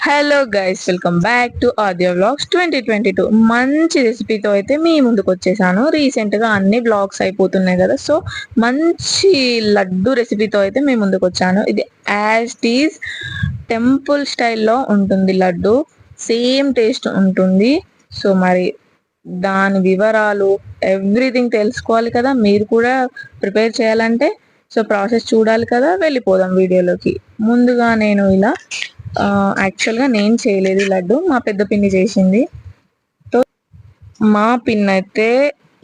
Hello guys, welcome back to Aadya vlogs 2022. మంచి రెసిపీతో అయితే మీ ముందుకు వచ్చేసాను. రీసెంట్ గా అన్ని వ్లాగ్స్ అయిపోతున్నాయి కదా, సో మంచి లడ్డు రెసిపీతో అయితే మీ ముందుకు వచ్చాను. ఇది యాజ్ టీజ్ టెంపుల్ స్టైల్లో ఉంటుంది లడ్డు, సేమ్ టేస్ట్ ఉంటుంది. సో మరి దాని వివరాలు ఎవ్రీథింగ్ తెలుసుకోవాలి కదా, మీరు కూడా ప్రిపేర్ చేయాలంటే. సో ప్రాసెస్ చూడాలి కదా, వెళ్ళిపోదాం వీడియోలోకి. ముందుగా నేను ఇలా యాక్చువల్గా నేను చేయలేదు ఈ లడ్డు, మా పెద్ద పిన్ని చేసింది. సో మా పిన్ అయితే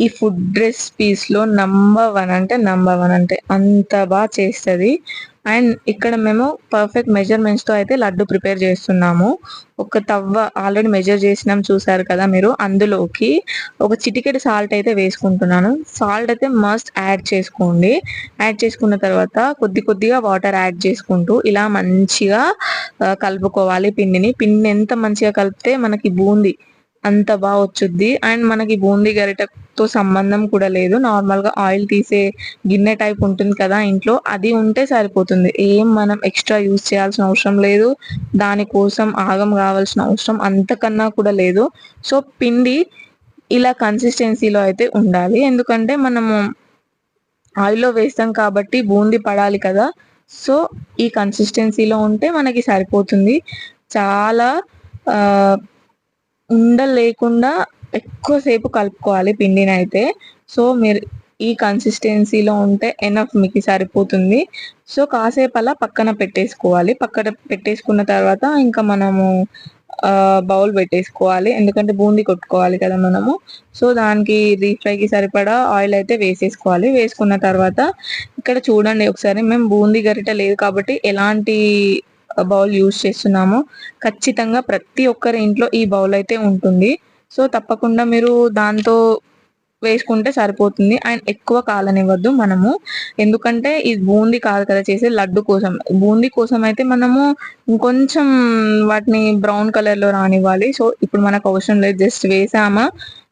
ఈ ఫుడ్ రెసిపీస్లో నంబర్ 1 అంటే నంబర్ 1 అంటే అంత బాగా చేస్తుంది. అండ్ ఇక్కడ మేము పర్ఫెక్ట్ మెజర్మెంట్స్తో అయితే లడ్డు ప్రిపేర్ చేస్తున్నాము. ఒక తవ్వ ఆల్రెడీ మెజర్ చేసినాం చూసారు కదా మీరు, అందులోకి ఒక చిటికెడు సాల్ట్ అయితే వేసుకుంటున్నాను. సాల్ట్ అయితే మస్ట్ యాడ్ చేసుకోండి. యాడ్ చేసుకున్న తర్వాత కొద్ది కొద్దిగా వాటర్ యాడ్ చేసుకుంటూ ఇలా మంచిగా కలుపుకోవాలి. పిండిని ఎంత మంచిగా కలిపితే మనకి బూందీ అంత బాగా వచ్చుద్ది. అండ్ మనకి బూందీ గరిటతో సంబంధం కూడా లేదు, నార్మల్గా ఆయిల్ తీసే గిన్నె టైప్ ఉంటుంది కదా ఇంట్లో, అది ఉంటే సరిపోతుంది. ఏం మనం ఎక్స్ట్రా యూజ్ చేయాల్సిన అవసరం లేదు, దానికోసం ఆగం కావాల్సిన అవసరం అంతకన్నా కూడా లేదు. సో పిండి ఇలా కన్సిస్టెన్సీలో అయితే ఉండాలి, ఎందుకంటే మనము ఆయిల్లో వేస్తాం కాబట్టి బూందీ పడాలి కదా. సో ఈ కన్సిస్టెన్సీలో ఉంటే మనకి సరిపోతుంది. చాలా ఉండలు లేకుండా ఎక్కువసేపు కలుపుకోవాలి పిండిని అయితే. సో మీరు ఈ కన్సిస్టెన్సీలో ఉంటే ఎనఫ్, మీకు సరిపోతుంది. సో కాసేపు అలా పక్కన పెట్టేసుకోవాలి. పక్కన పెట్టేసుకున్న తర్వాత ఇంకా మనము బౌల్ పెట్టేసుకోవాలి, ఎందుకంటే బూందీ కొట్టుకోవాలి కదా మనము. సో దానికి డీప్ ఫ్రైకి సరిపడా ఆయిల్ అయితే వేసేసుకోవాలి. వేసుకున్న తర్వాత ఇక్కడ చూడండి ఒకసారి, మేము బూందీ గరిట లేదు కాబట్టి ఎలాంటి బౌల్ యూజ్ చేస్తున్నాము. ఖచ్చితంగా ప్రతి ఒక్కరి ఇంట్లో ఈ బౌల్ అయితే ఉంటుంది. సో తప్పకుండా మీరు దాంతో వేసుకుంటే సరిపోతుంది. అండ్ ఎక్కువ కాలనివ్వద్దు మనము, ఎందుకంటే ఇది బూందీ కాదు కదా చేసే, లడ్డు కోసం. బూందీ కోసం అయితే మనము ఇంకొంచెం వాటిని బ్రౌన్ కలర్లో రానివ్వాలి. సో ఇప్పుడు మనకు అవసరం లేదు, జస్ట్ వేసామా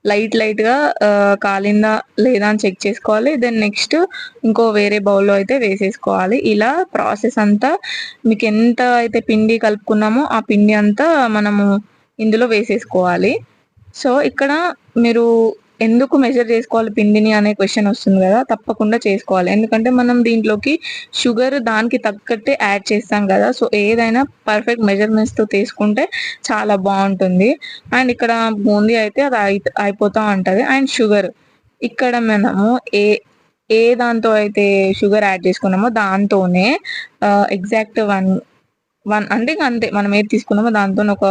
లైట్ గా కాలిందా లేదా అని చెక్ చేసుకోవాలి. దెన్ నెక్స్ట్ ఇంకో వేరే బౌల్లో అయితే వేసేసుకోవాలి. ఇలా ప్రాసెస్ అంతా మీకు ఎంత అయితే పిండి కలుపుకున్నామో ఆ పిండి అంతా మనము ఇందులో వేసేసుకోవాలి. సో ఇక్కడ మీరు ఎందుకు మెజర్ చేసుకోవాలి పిండిని అనే క్వశ్చన్ వస్తుంది కదా, తప్పకుండా చేసుకోవాలి, ఎందుకంటే మనం దీంట్లోకి షుగర్ దానికి తగ్గట్టే యాడ్ చేస్తాం కదా. సో ఏదైనా పర్ఫెక్ట్ మెజర్మెంట్స్తో తీసుకుంటే చాలా బాగుంటుంది. అండ్ ఇక్కడ బూందీ అయితే అది అయిపోతూ ఉంటుంది. అండ్ షుగర్ ఇక్కడ మనము ఏ ఏ దాంతో అయితే షుగర్ యాడ్ చేసుకున్నామో దాంతోనే ఎగ్జాక్ట్ వన్ అంటే అంతే, మనం ఏది తీసుకున్నామో దాంతో ఒక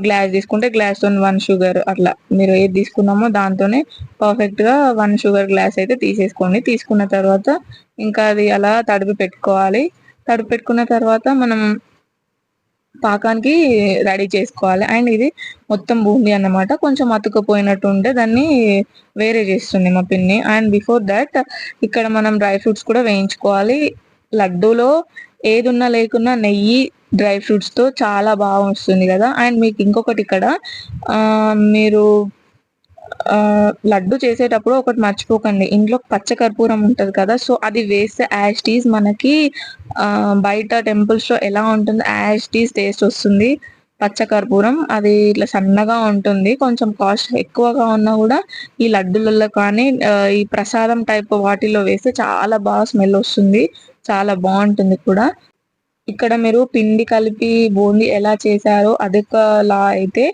గ్లాస్ తీసుకుంటే గ్లాస్తో 1 షుగర్, అట్లా మీరు ఏది తీసుకున్నామో దాంతోనే పర్ఫెక్ట్గా 1 షుగర్ గ్లాస్ అయితే తీసేసుకోండి. తీసుకున్న తర్వాత ఇంకా అది అలా తడిపి పెట్టుకోవాలి. తడిపి పెట్టుకున్న తర్వాత మనం పాకానికి రెడీ చేసుకోవాలి. అండ్ ఇది మొత్తం బూందీ అన్నమాట, కొంచెం అతుక్కుపోయినట్టు ఉంటే దాన్ని వేరే చేస్తుంది మా పిన్ని. అండ్ బిఫోర్ దట్ ఇక్కడ మనం డ్రై ఫ్రూట్స్ కూడా వేయించుకోవాలి. లడ్డూలో ఏది ఉన్నా లేకున్నా నెయ్యి డ్రై ఫ్రూట్స్తో చాలా బాగా వస్తుంది కదా. అండ్ మీకు ఇంకొకటి ఇక్కడ మీరు లడ్డు చేసేటప్పుడు ఒకటి మర్చిపోకండి, ఇంట్లో పచ్చకర్పూరం ఉంటుంది కదా, సో అది వేస్తే యాజ్ టీజ్ మనకి బయట టెంపుల్స్లో ఎలా ఉంటుంది యాజ్ టీజ్ టేస్ట్ వస్తుంది. పచ్చకర్పూరం అది ఇట్లా సన్నగా ఉంటుంది, కొంచెం కాస్ట్ ఎక్కువగా ఉన్నా కూడా ఈ లడ్డులలో కానీ ఈ ప్రసాదం టైప్ వాటిల్లో వేస్తే చాలా బాగా స్మెల్ వస్తుంది, చాలా బాగుంటుంది కూడా. ఇక్కడ మీరు పిండి కలిపి బూందీ ఎలా చేశారో అదొకలా అయితే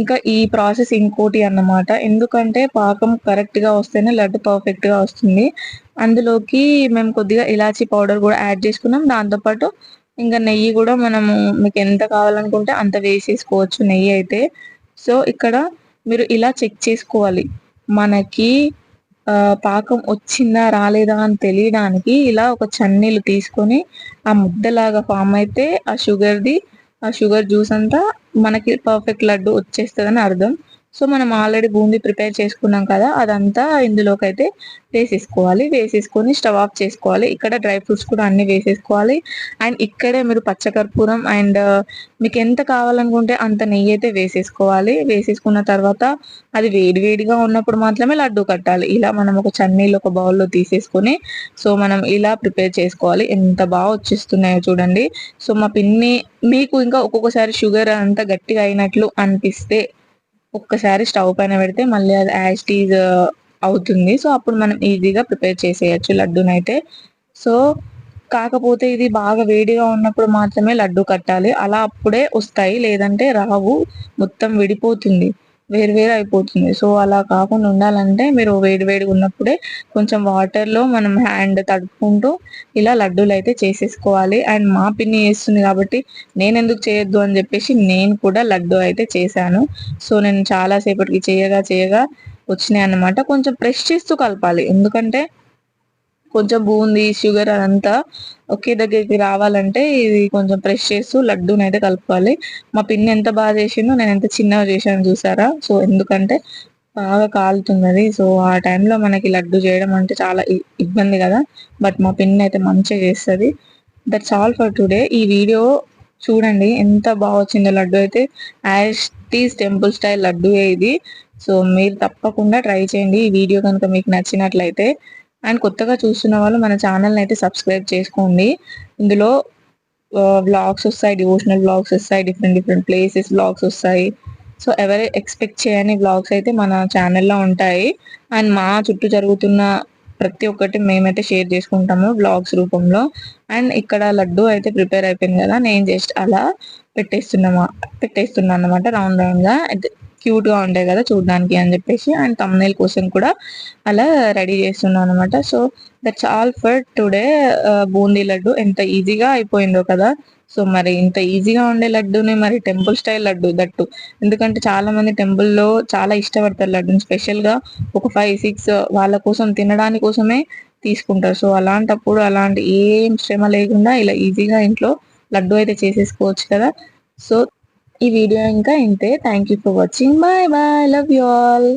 ఇంకా ఈ ప్రాసెస్ ఇంకోటి అన్నమాట, ఎందుకంటే పాకం కరెక్ట్గా వస్తేనే లడ్డు పర్ఫెక్ట్గా వస్తుంది. అందులోకి మేము కొద్దిగా ఇలాచీ పౌడర్ కూడా యాడ్ చేసుకున్నాం, దాంతోపాటు ఇంకా నెయ్యి కూడా మనము మీకు ఎంత కావాలనుకుంటే అంత వేసేసుకోవచ్చు నెయ్యి అయితే. సో ఇక్కడ మీరు ఇలా చెక్ చేసుకోవాలి, మనకి పాకం వచ్చిందా రాలేదా అని తెలియడానికి ఇలా ఒక చన్నీళ్ళు తీసుకొని ఆ ముద్దలాగా ఫామ్ అయితే ఆ షుగర్ జ్యూస్ అంతా మనకి పర్ఫెక్ట్ లడ్డు వచ్చేస్తుందని అర్థం. సో మనం ఆల్రెడీ బూందీ ప్రిపేర్ చేసుకున్నాం కదా, అదంతా ఇందులోకైతే వేసేసుకోవాలి. వేసేసుకొని స్టవ్ ఆఫ్ చేసుకోవాలి. ఇక్కడ డ్రై ఫ్రూట్స్ కూడా అన్ని వేసేసుకోవాలి. అండ్ ఇక్కడే మీరు పచ్చకర్పూరం అండ్ మీకు ఎంత కావాలనుకుంటే అంత నెయ్యి అయితే వేసేసుకోవాలి. వేసేసుకున్న తర్వాత అది వేడి వేడిగా ఉన్నప్పుడు మాత్రమే లడ్డు కట్టాలి. ఇలా మనం ఒక చన్నీళ్ళు ఒక బౌల్లో తీసేసుకొని సో మనం ఇలా ప్రిపేర్ చేసుకోవాలి. ఎంత బాగా వచ్చేస్తున్నాయో చూడండి. సో మా పిన్ని మీకు ఇంకా ఒక్కొక్కసారి షుగర్ అంతా గట్టిగా అయినట్లు అనిపిస్తే ఒక్కసారి స్టవ్ పైన పెడితే మళ్ళీ అది యాజ్ టీజ్ అవుతుంది. సో అప్పుడు మనం ఈజీగా ప్రిపేర్ చేసేయచ్చు లడ్డూనైతే. సో కాకపోతే ఇది బాగా వేడిగా ఉన్నప్పుడు మాత్రమే లడ్డు కట్టాలి. అలా అప్పుడే వస్తాయి, లేదంటే రావు, మొత్తం విడిపోతుంది, వేరు వేరు అయిపోతుంది. సో అలా కాకుండా ఉండాలంటే మీరు వేడి వేడిగా ఉన్నప్పుడే కొంచెం వాటర్లో మనం హ్యాండ్ తడుపుకుంటూ ఇలా లడ్డూలు అయితే చేసేసుకోవాలి. అండ్ మా పిన్ని చేస్తుంది కాబట్టి నేను ఎందుకు చేయొద్దు అని చెప్పేసి నేను కూడా లడ్డు అయితే చేశాను. సో నేను చాలా సేపటికి చేయగా చేయగా వచ్చినాయి అన్నమాట. కొంచెం ప్రెస్ చేస్తూ కలపాలి, ఎందుకంటే కొంచెం బూందీ షుగర్ అదంతా ఒకే దగ్గరికి రావాలంటే ఇది కొంచెం ప్రెస్ చేస్తూ లడ్డూని అయితే కలుపుకోవాలి. మా పిన్ని ఎంత బాగా చేసిందో నేను ఎంత చిన్నగా చేశాను చూసారా. సో ఎందుకంటే బాగా కాలుతున్నది. సో ఆ టైంలో మనకి లడ్డు చేయడం అంటే చాలా ఇబ్బంది కదా, బట్ మా పిన్ని అయితే మంచిగా చేస్తుంది. That's all for today. ఈ వీడియో చూడండి ఎంత బాగా వచ్చిందో లడ్డు అయితే. As it's temple style laddu ఇది. సో మీరు తప్పకుండా ట్రై చేయండి ఈ వీడియో కనుక మీకు నచ్చినట్లయితే. అండ్ కొత్తగా చూస్తున్న వాళ్ళు మన ఛానల్ని అయితే సబ్స్క్రైబ్ చేసుకోండి. ఇందులో వ్లాగ్స్ వస్తాయి, డివోషనల్ వ్లాగ్స్ వస్తాయి, డిఫరెంట్ డిఫరెంట్ ప్లేసెస్ వ్లాగ్స్ వస్తాయి. సో ఎవరు ఎక్స్పెక్ట్ చేయని వ్లాగ్స్ అయితే మన ఛానల్లో ఉంటాయి. అండ్ మా చుట్టూ జరుగుతున్న ప్రతి ఒక్కటి మేమైతే షేర్ చేసుకుంటాము వ్లాగ్స్ రూపంలో. అండ్ ఇక్కడ లడ్డు అయితే ప్రిపేర్ అయిపోయింది కదా, నేను జస్ట్ అలా పెట్టేస్తున్నాను అనమాట రౌండ్ రౌండ్గా. క్యూట్గా ఉంటాయి కదా చూడడానికి అని చెప్పేసి. అండ్ తమ్నైల్ కోసం కూడా అలా రెడీ చేస్తున్నాను అనమాట. So that's all for today. Boondi laddu ఎంత ఈజీగా అయిపోయిందో కదా. సో మరి ఇంత ఈజీగా ఉండే లడ్డూని మరి టెంపుల్ స్టైల్ లడ్డు దట్టు, ఎందుకంటే చాలా మంది టెంపుల్లో చాలా ఇష్టపడతారు లడ్డూని, స్పెషల్గా ఒక 5-6 వాళ్ళ కోసం తినడానికి కోసమే తీసుకుంటారు. సో అలాంటప్పుడు అలాంటి ఏం శ్రమ లేకుండా ఇలా ఈజీగా ఇంట్లో లడ్డు అయితే చేసేసుకోవచ్చు కదా. సో ఈ వీడియో ఇంకా ఇంతే. Thank you for watching. Bye bye, love you all.